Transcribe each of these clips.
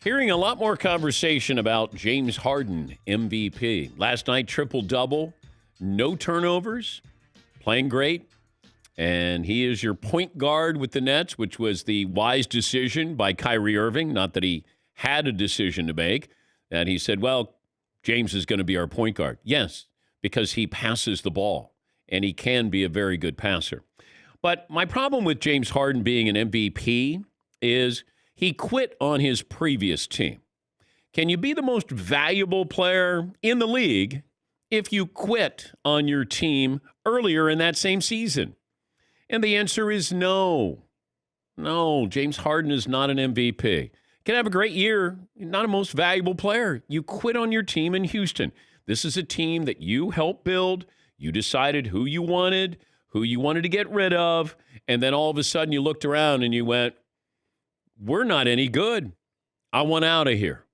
Hearing a lot more conversation about James Harden, MVP. Last night, triple-double, no turnovers, playing great. And he is your point guard with the Nets, which was the wise decision by Kyrie Irving. Not that he had a decision to make. And he said, well, James is going to be our point guard. Yes, because he passes the ball, and he can be a very good passer. But my problem with James Harden being an MVP is he quit on his previous team. Can you be the most valuable player in the league if you quit on your team earlier in that same season? And the answer is no. No, James Harden is not an MVP. Can have a great year, not a most valuable player. You quit on your team in Houston. This is a team that you helped build. You decided who you wanted to get rid of, and then all of a sudden you looked around and you went, we're not any good. I want out of here.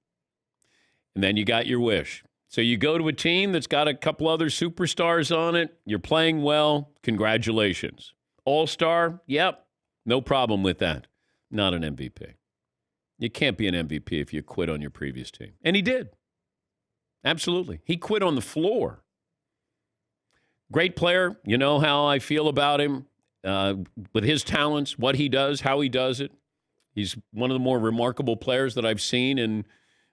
And then you got your wish. So you go to a team that's got a couple other superstars on it. You're playing well. Congratulations. All-star? Yep. No problem with that. Not an MVP. You can't be an MVP if you quit on your previous team. And he did. Absolutely. He quit on the floor. Great player. You know how I feel about him with his talents, what he does, how he does it. He's one of the more remarkable players that I've seen in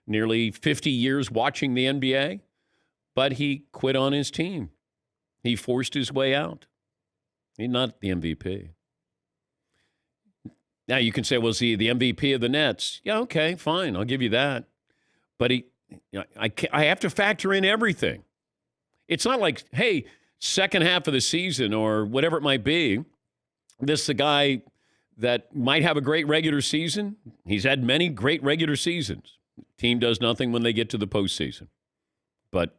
nearly 50 years watching the NBA. But he quit on his team. He forced his way out. He's not the MVP. Now you can say, well, is he the MVP of the Nets? Yeah, okay, fine. I'll give you that. But I have to factor in everything. It's not like, hey, second half of the season or whatever it might be, this is a guy that might have a great regular season. He's had many great regular seasons. Team does nothing when they get to the postseason. But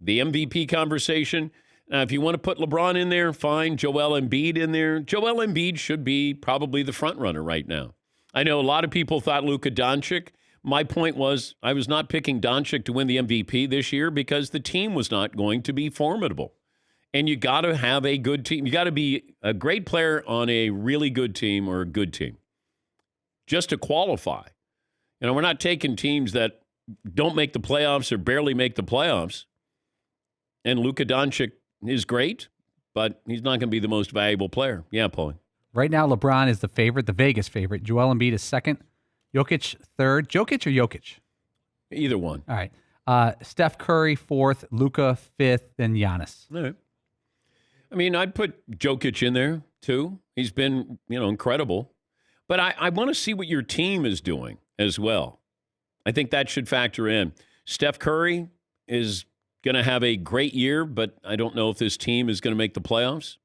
the MVP conversation, now if you want to put LeBron in there, fine. Joel Embiid in there. Joel Embiid should be probably the front runner right now. I know a lot of people thought Luka Doncic. My point was I was not picking Doncic to win the MVP this year because the team was not going to be formidable. And you got to have a good team. You got to be a great player on a really good team or a good team just to qualify. You know, we're not taking teams that don't make the playoffs or barely make the playoffs. And Luka Doncic is great, but he's not going to be the most valuable player. Yeah, Paulie. Right now, LeBron is the favorite, the Vegas favorite. Joel Embiid is second. Jokic third. Jokic or Jokic? Either one. All right. Steph Curry fourth. Luka fifth. Then Giannis. All right. I mean, I'd put Jokic in there, too. He's been, incredible. But I want to see what your team is doing as well. I think that should factor in. Steph Curry is going to have a great year, but I don't know if this team is going to make the playoffs.